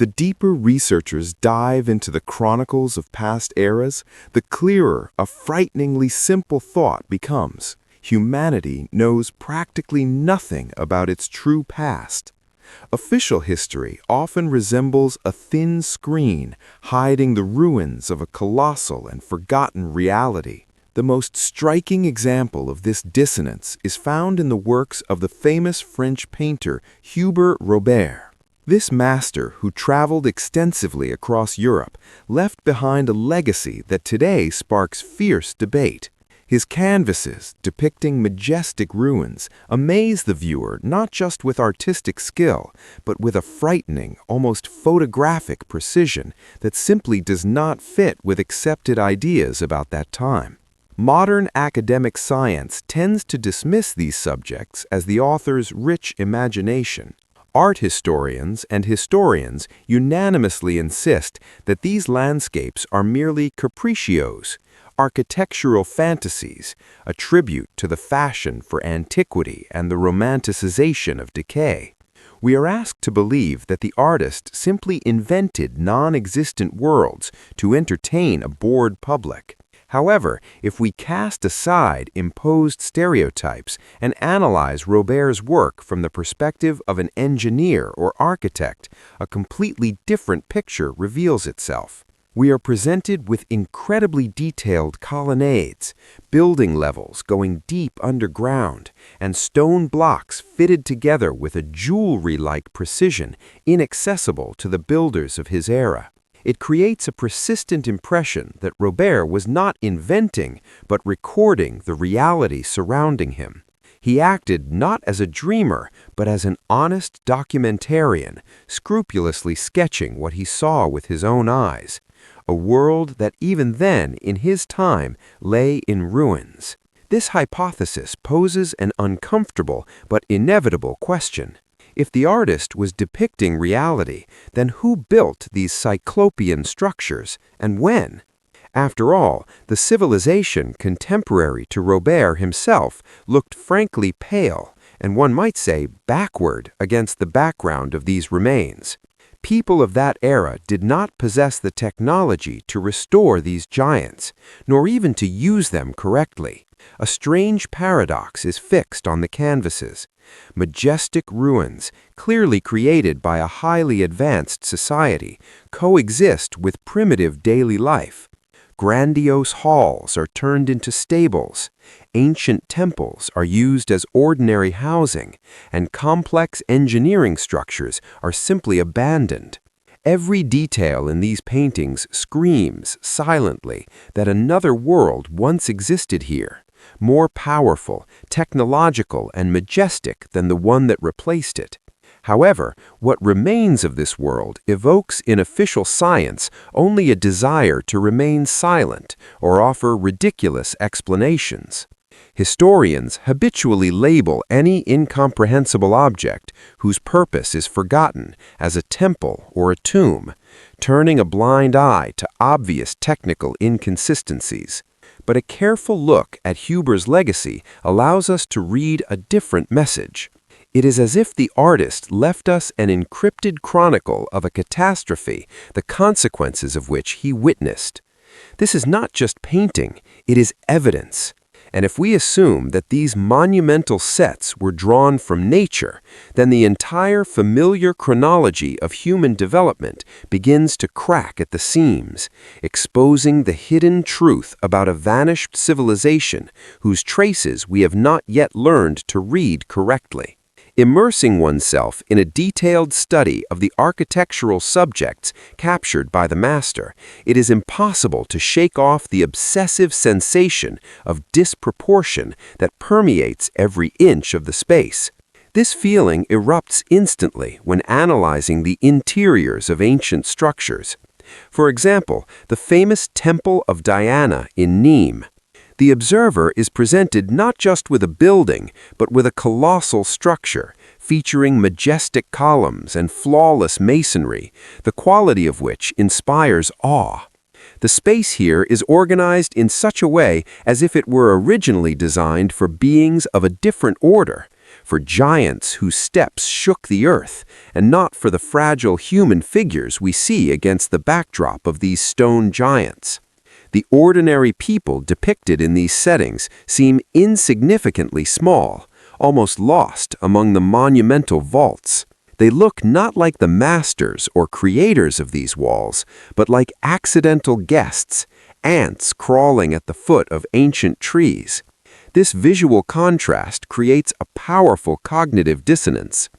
The deeper researchers dive into the chronicles of past eras, the clearer a frighteningly simple thought becomes. Humanity knows practically nothing about its true past. Official history often resembles a thin screen hiding the ruins of a colossal and forgotten reality. The most striking example of this dissonance is found in the works of the famous French painter Hubert Robert. This master, who traveled extensively across Europe, left behind a legacy that today sparks fierce debate. His canvases, depicting majestic ruins, amaze the viewer not just with artistic skill, but with a frightening, almost photographic precision that simply does not fit with accepted ideas about that time. Modern academic science tends to dismiss these subjects as the author's rich imagination. Art historians and historians unanimously insist that these landscapes are merely capriccios, architectural fantasies, a tribute to the fashion for antiquity and the romanticization of decay. We are asked to believe that the artist simply invented non-existent worlds to entertain a bored public. However, if we cast aside imposed stereotypes and analyze Robert's work from the perspective of an engineer or architect, a completely different picture reveals itself. We are presented with incredibly detailed colonnades, building levels going deep underground, and stone blocks fitted together with a jewelry-like precision inaccessible to the builders of his era. It creates a persistent impression that Robert was not inventing, but recording the reality surrounding him. He acted not as a dreamer, but as an honest documentarian, scrupulously sketching what he saw with his own eyes, a world that even then, in his time, lay in ruins. This hypothesis poses an uncomfortable but inevitable question. If the artist was depicting reality, then who built these cyclopean structures, and when? After all, the civilization contemporary to Robert himself looked frankly pale, and one might say backward against the background of these remains. People of that era did not possess the technology to restore these giants, nor even to use them correctly. A strange paradox is fixed on the canvases. Majestic ruins, clearly created by a highly advanced society, coexist with primitive daily life. Grandiose halls are turned into stables, ancient temples are used as ordinary housing, and complex engineering structures are simply abandoned. Every detail in these paintings screams silently that another world once existed here, more powerful, technological, and majestic than the one that replaced it. However, what remains of this world evokes in official science only a desire to remain silent or offer ridiculous explanations. Historians habitually label any incomprehensible object whose purpose is forgotten as a temple or a tomb, turning a blind eye to obvious technical inconsistencies. But a careful look at Hubert's legacy allows us to read a different message. It is as if the artist left us an encrypted chronicle of a catastrophe, the consequences of which he witnessed. This is not just painting, it is evidence. And if we assume that these monumental sets were drawn from nature, then the entire familiar chronology of human development begins to crack at the seams, exposing the hidden truth about a vanished civilization whose traces we have not yet learned to read correctly. Immersing oneself in a detailed study of the architectural subjects captured by the master, it is impossible to shake off the obsessive sensation of disproportion that permeates every inch of the space. This feeling erupts instantly when analyzing the interiors of ancient structures. For example, the famous Temple of Diana in Nîmes. The observer is presented not just with a building, but with a colossal structure, featuring majestic columns and flawless masonry, the quality of which inspires awe. The space here is organized in such a way as if it were originally designed for beings of a different order. for giants whose steps shook the earth, and not for the fragile human figures we see against the backdrop of these stone giants. The ordinary people depicted in these settings seem insignificantly small, almost lost among the monumental vaults. They look not like the masters or creators of these walls, but like accidental guests, ants crawling at the foot of ancient trees. This visual contrast creates a powerful cognitive dissonance.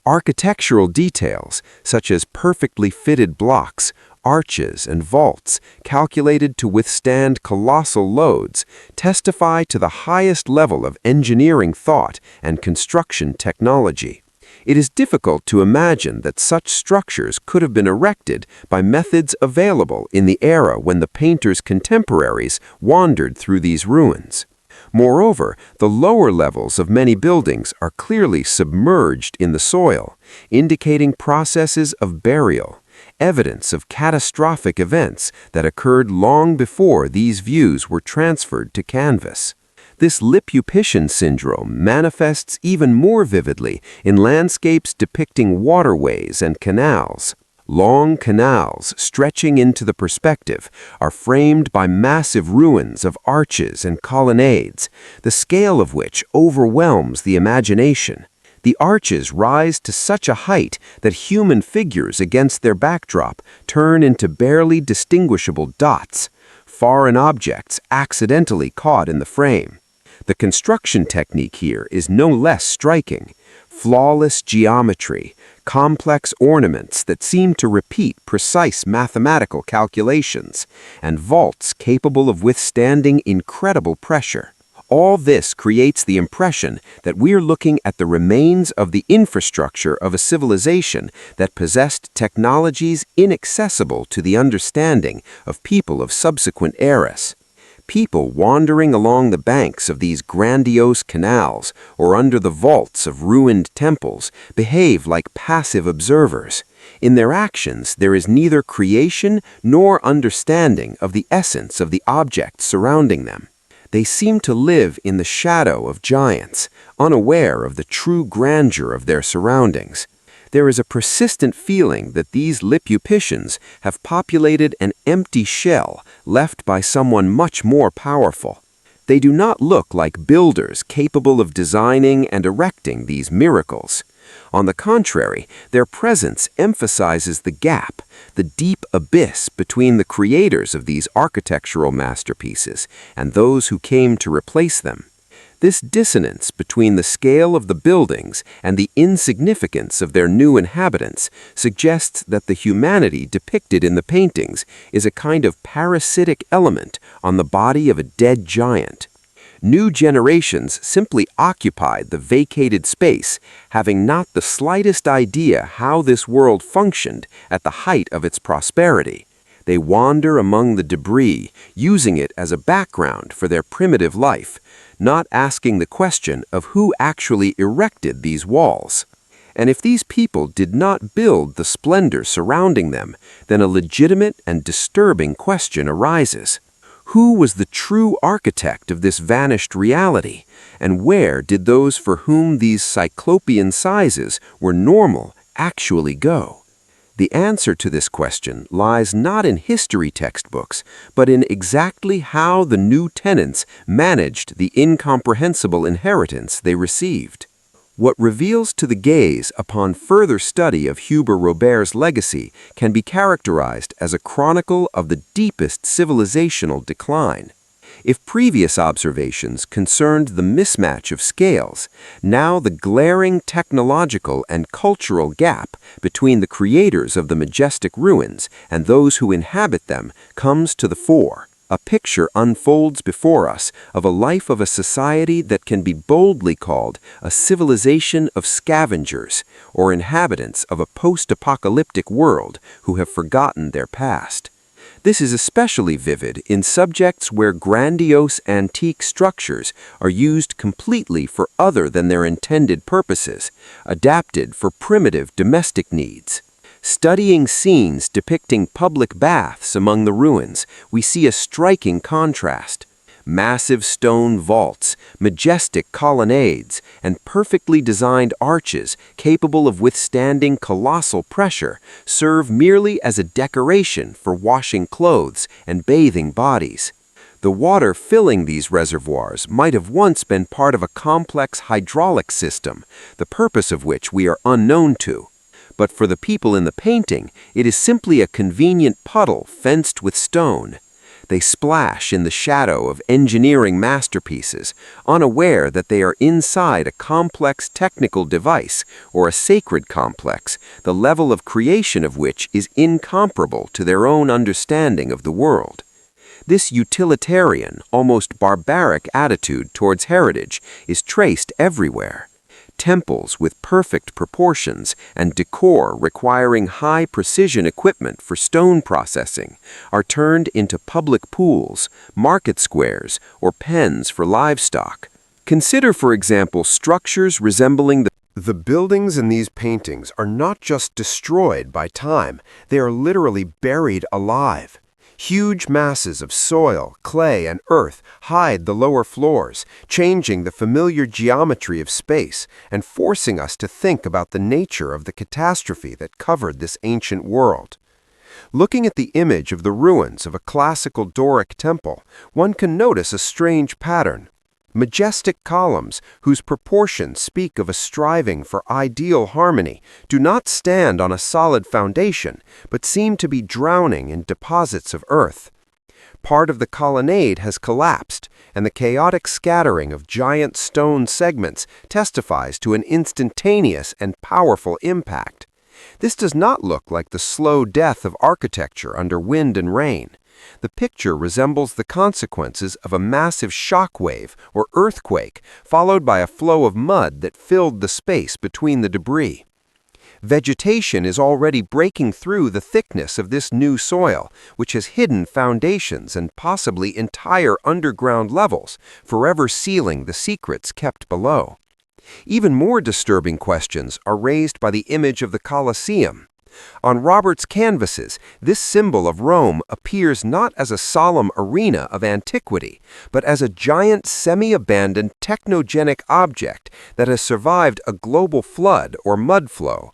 Architectural details, such as perfectly fitted blocks, arches, and vaults, calculated to withstand colossal loads, testify to the highest level of engineering thought and construction technology. It is difficult to imagine that such structures could have been erected by methods available in the era when the painter's contemporaries wandered through these ruins. Moreover, the lower levels of many buildings are clearly submerged in the soil, indicating processes of burial, evidence of catastrophic events that occurred long before these views were transferred to canvas. This Lilliputian syndrome manifests even more vividly in landscapes depicting waterways and canals. Long canals stretching into the perspective are framed by massive ruins of arches and colonnades, the scale of which overwhelms the imagination. The arches rise to such a height that human figures against their backdrop turn into barely distinguishable dots, foreign objects accidentally caught in the frame. The construction technique here is no less striking. Flawless geometry, complex ornaments that seem to repeat precise mathematical calculations, and vaults capable of withstanding incredible pressure. All this creates the impression that we're looking at the remains of the infrastructure of a civilization that possessed technologies inaccessible to the understanding of people of subsequent eras. People wandering along the banks of these grandiose canals or under the vaults of ruined temples behave like passive observers. In their actions, there is neither creation nor understanding of the essence of the objects surrounding them. They seem to live in the shadow of giants, unaware of the true grandeur of their surroundings. There is a persistent feeling that these Lilliputians have populated an empty shell left by someone much more powerful. They do not look like builders capable of designing and erecting these miracles. On the contrary, their presence emphasizes the gap, the deep abyss between the creators of these architectural masterpieces and those who came to replace them. This dissonance between the scale of the buildings and the insignificance of their new inhabitants suggests that the humanity depicted in the paintings is a kind of parasitic element on the body of a dead giant. New generations simply occupied the vacated space, having not the slightest idea how this world functioned at the height of its prosperity. They wander among the debris, using it as a background for their primitive life, not asking the question of who actually erected these walls. And if these people did not build the splendor surrounding them, then a legitimate and disturbing question arises. Who was the true architect of this vanished reality, and where did those for whom these cyclopean sizes were normal actually go? The answer to this question lies not in history textbooks, but in exactly how the new tenants managed the incomprehensible inheritance they received. What reveals to the gaze upon further study of Hubert Robert's legacy can be characterized as a chronicle of the deepest civilizational decline. If previous observations concerned the mismatch of scales, now the glaring technological and cultural gap between the creators of the majestic ruins and those who inhabit them comes to the fore. A picture unfolds before us of a life of a society that can be boldly called a civilization of scavengers or inhabitants of a post-apocalyptic world who have forgotten their past. This is especially vivid in subjects where grandiose antique structures are used completely for other than their intended purposes, adapted for primitive domestic needs. Studying scenes depicting public baths among the ruins, we see a striking contrast. Massive stone vaults, majestic colonnades, and perfectly designed arches capable of withstanding colossal pressure serve merely as a decoration for washing clothes and bathing bodies. The water filling these reservoirs might have once been part of a complex hydraulic system, the purpose of which we are unknown to. But for the people in the painting, it is simply a convenient puddle fenced with stone. They splash in the shadow of engineering masterpieces, unaware that they are inside a complex technical device or a sacred complex, the level of creation of which is incomparable to their own understanding of the world. This utilitarian, almost barbaric attitude towards heritage is traced everywhere. Temples with perfect proportions and decor requiring high-precision equipment for stone processing are turned into public pools, market squares, or pens for livestock. Consider, for example, structures resembling The buildings in these paintings are not just destroyed by time, they are literally buried alive. Huge masses of soil, clay, and earth hide the lower floors, changing the familiar geometry of space and forcing us to think about the nature of the catastrophe that covered this ancient world. Looking at the image of the ruins of a classical Doric temple, one can notice a strange pattern. Majestic columns, whose proportions speak of a striving for ideal harmony, do not stand on a solid foundation, but seem to be drowning in deposits of earth. Part of the colonnade has collapsed, and the chaotic scattering of giant stone segments testifies to an instantaneous and powerful impact. This does not look like the slow death of architecture under wind and rain. The picture resembles the consequences of a massive shock wave or earthquake, followed by a flow of mud that filled the space between the debris. Vegetation is already breaking through the thickness of this new soil, which has hidden foundations and possibly entire underground levels, forever sealing the secrets kept below. Even more disturbing questions are raised by the image of the Colosseum. On Robert's canvases, this symbol of Rome appears not as a solemn arena of antiquity, but as a giant semi-abandoned technogenic object that has survived a global flood or mud flow.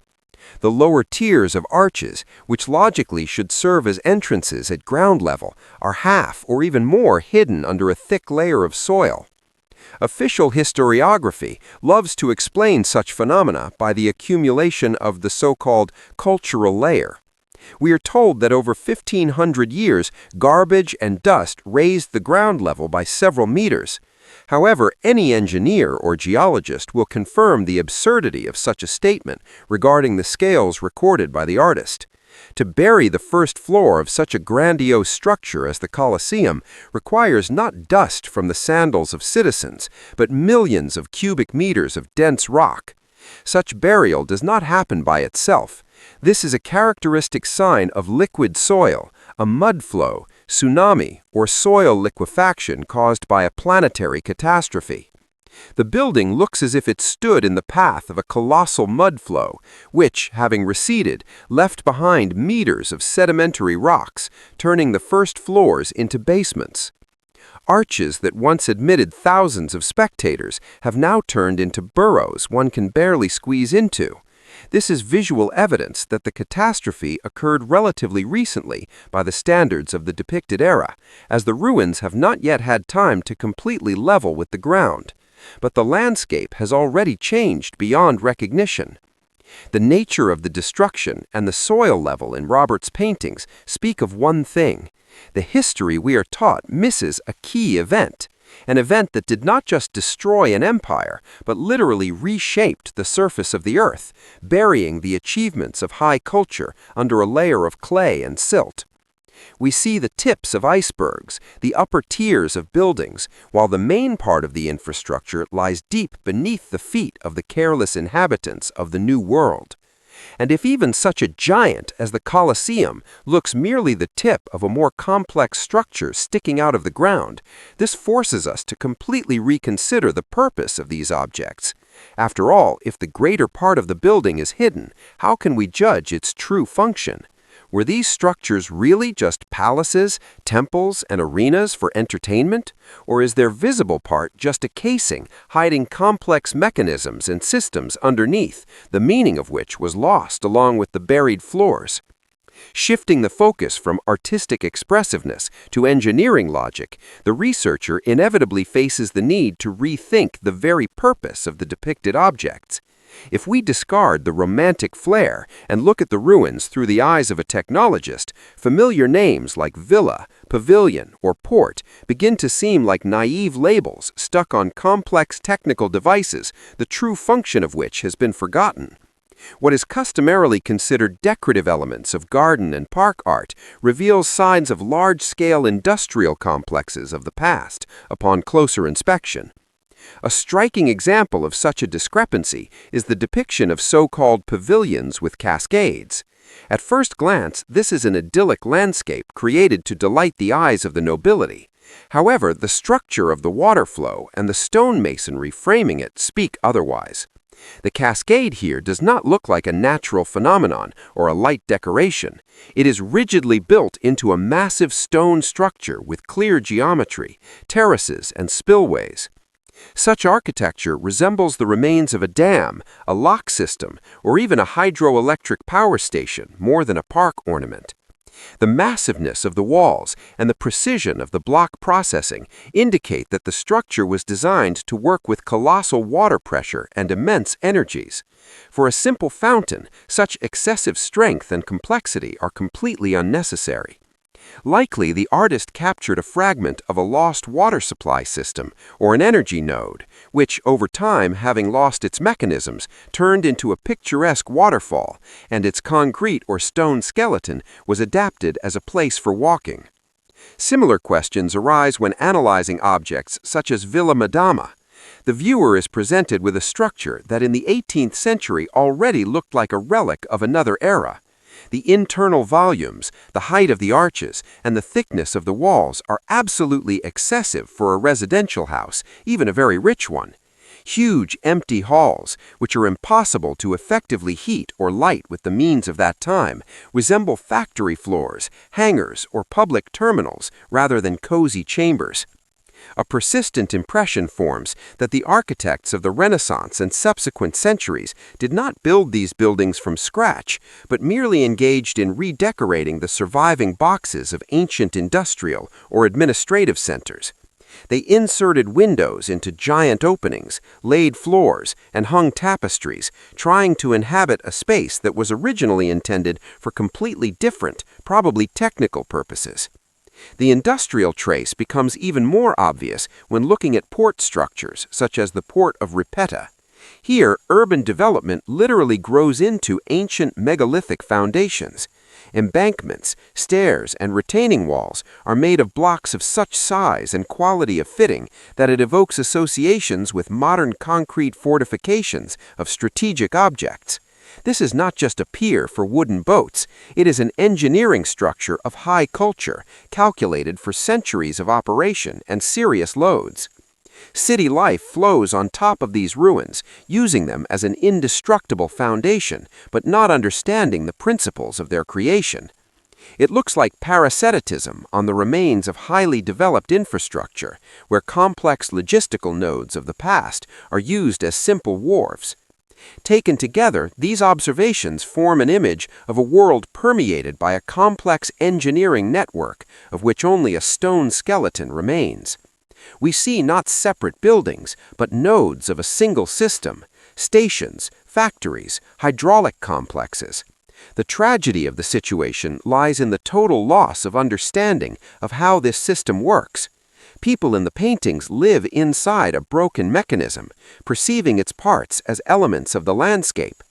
The lower tiers of arches, which logically should serve as entrances at ground level, are half or even more hidden under a thick layer of soil. Official historiography loves to explain such phenomena by the accumulation of the so-called cultural layer. We are told that over 1,500 years, garbage and dust raised the ground level by several meters. However, any engineer or geologist will confirm the absurdity of such a statement regarding the scales recorded by the artist. To bury the first floor of such a grandiose structure as the Colosseum requires not dust from the sandals of citizens, but millions of cubic meters of dense rock. Such burial does not happen by itself. This is a characteristic sign of liquid soil, a mud flow, tsunami, or soil liquefaction caused by a planetary catastrophe. The building looks as if it stood in the path of a colossal mud flow, which, having receded, left behind meters of sedimentary rocks, turning the first floors into basements. Arches that once admitted thousands of spectators have now turned into burrows one can barely squeeze into. This is visual evidence that the catastrophe occurred relatively recently by the standards of the depicted era, as the ruins have not yet had time to completely level with the ground. But the landscape has already changed beyond recognition. The nature of the destruction and the soil level in Robert's paintings speak of one thing. The history we are taught misses a key event, an event that did not just destroy an empire, but literally reshaped the surface of the earth, burying the achievements of high culture under a layer of clay and silt. We see the tips of icebergs, the upper tiers of buildings, while the main part of the infrastructure lies deep beneath the feet of the careless inhabitants of the New World. And if even such a giant as the Colosseum looks merely the tip of a more complex structure sticking out of the ground, this forces us to completely reconsider the purpose of these objects. After all, if the greater part of the building is hidden, how can we judge its true function? Were these structures really just palaces, temples, and arenas for entertainment? Or is their visible part just a casing hiding complex mechanisms and systems underneath, the meaning of which was lost along with the buried floors? Shifting the focus from artistic expressiveness to engineering logic, the researcher inevitably faces the need to rethink the very purpose of the depicted objects. If we discard the romantic flair and look at the ruins through the eyes of a technologist, familiar names like villa, pavilion, or port begin to seem like naive labels stuck on complex technical devices, the true function of which has been forgotten. What is customarily considered decorative elements of garden and park art reveals signs of large-scale industrial complexes of the past upon closer inspection. A striking example of such a discrepancy is the depiction of so-called pavilions with cascades. At first glance, this is an idyllic landscape created to delight the eyes of the nobility. However, the structure of the water flow and the stone masonry framing it speak otherwise. The cascade here does not look like a natural phenomenon or a light decoration. It is rigidly built into a massive stone structure with clear geometry, terraces, and spillways. Such architecture resembles the remains of a dam, a lock system, or even a hydroelectric power station more than a park ornament. The massiveness of the walls and the precision of the block processing indicate that the structure was designed to work with colossal water pressure and immense energies. For a simple fountain, such excessive strength and complexity are completely unnecessary. Likely, the artist captured a fragment of a lost water supply system or an energy node, which, over time, having lost its mechanisms, turned into a picturesque waterfall, and its concrete or stone skeleton was adapted as a place for walking. Similar questions arise when analyzing objects such as Villa Madama. The viewer is presented with a structure that in the 18th century already looked like a relic of another era. The internal volumes, the height of the arches, and the thickness of the walls are absolutely excessive for a residential house, even a very rich one. Huge, empty halls, which are impossible to effectively heat or light with the means of that time, resemble factory floors, hangars, or public terminals rather than cozy chambers. A persistent impression forms that the architects of the Renaissance and subsequent centuries did not build these buildings from scratch, but merely engaged in redecorating the surviving boxes of ancient industrial or administrative centers. They inserted windows into giant openings, laid floors, and hung tapestries, trying to inhabit a space that was originally intended for completely different, probably technical purposes. The industrial trace becomes even more obvious when looking at port structures, such as the port of Ripetta. Here, urban development literally grows into ancient megalithic foundations. Embankments, stairs, and retaining walls are made of blocks of such size and quality of fitting that it evokes associations with modern concrete fortifications of strategic objects. This is not just a pier for wooden boats, it is an engineering structure of high culture, calculated for centuries of operation and serious loads. City life flows on top of these ruins, using them as an indestructible foundation, but not understanding the principles of their creation. It looks like parasitism on the remains of highly developed infrastructure, where complex logistical nodes of the past are used as simple wharves. Taken together, these observations form an image of a world permeated by a complex engineering network, of which only a stone skeleton remains. We see not separate buildings, but nodes of a single system, stations, factories, hydraulic complexes. The tragedy of the situation lies in the total loss of understanding of how this system works. People in the paintings live inside a broken mechanism, perceiving its parts as elements of the landscape.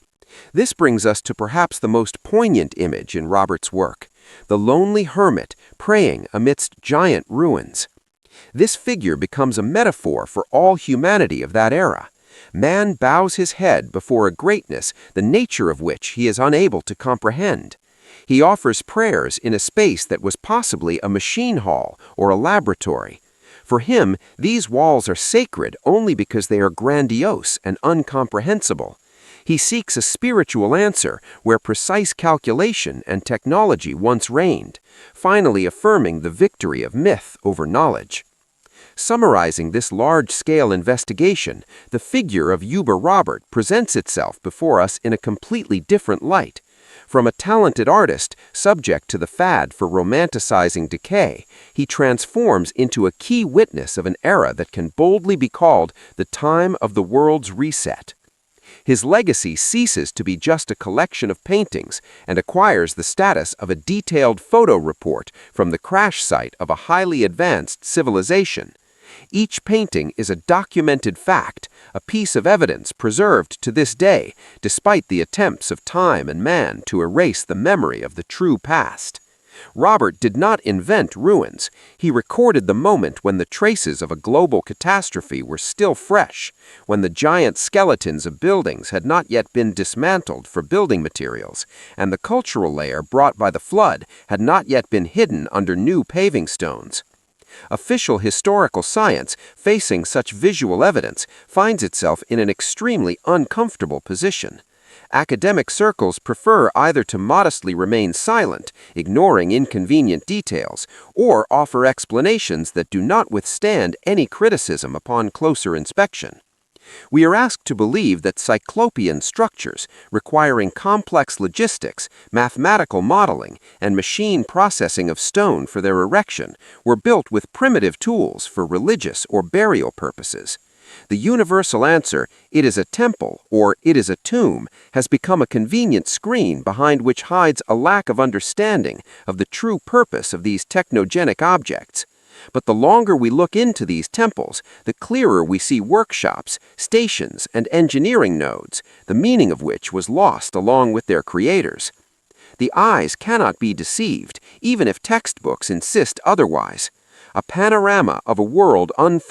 This brings us to perhaps the most poignant image in Robert's work, the lonely hermit praying amidst giant ruins. This figure becomes a metaphor for all humanity of that era. Man bows his head before a greatness the nature of which he is unable to comprehend. He offers prayers in a space that was possibly a machine hall or a laboratory. For him, these walls are sacred only because they are grandiose and incomprehensible. He seeks a spiritual answer where precise calculation and technology once reigned, finally affirming the victory of myth over knowledge. Summarizing this large-scale investigation, the figure of Robert presents itself before us in a completely different light. From a talented artist, subject to the fad for romanticizing decay, he transforms into a key witness of an era that can boldly be called the time of the world's reset. His legacy ceases to be just a collection of paintings and acquires the status of a detailed photo report from the crash site of a highly advanced civilization. Each painting is a documented fact, a piece of evidence preserved to this day, despite the attempts of time and man to erase the memory of the true past. Robert did not invent ruins. He recorded the moment when the traces of a global catastrophe were still fresh, when the giant skeletons of buildings had not yet been dismantled for building materials, and the cultural layer brought by the flood had not yet been hidden under new paving stones. Official historical science, facing such visual evidence, finds itself in an extremely uncomfortable position. Academic circles prefer either to modestly remain silent, ignoring inconvenient details, or offer explanations that do not withstand any criticism upon closer inspection. We are asked to believe that cyclopean structures, requiring complex logistics, mathematical modeling, and machine processing of stone for their erection, were built with primitive tools for religious or burial purposes. The universal answer, "it is a temple" or "it is a tomb," has become a convenient screen behind which hides a lack of understanding of the true purpose of these technogenic objects. But the longer we look into these temples, the clearer we see workshops, stations, and engineering nodes, the meaning of which was lost along with their creators. The eyes cannot be deceived, even if textbooks insist otherwise. A panorama of a world unfolds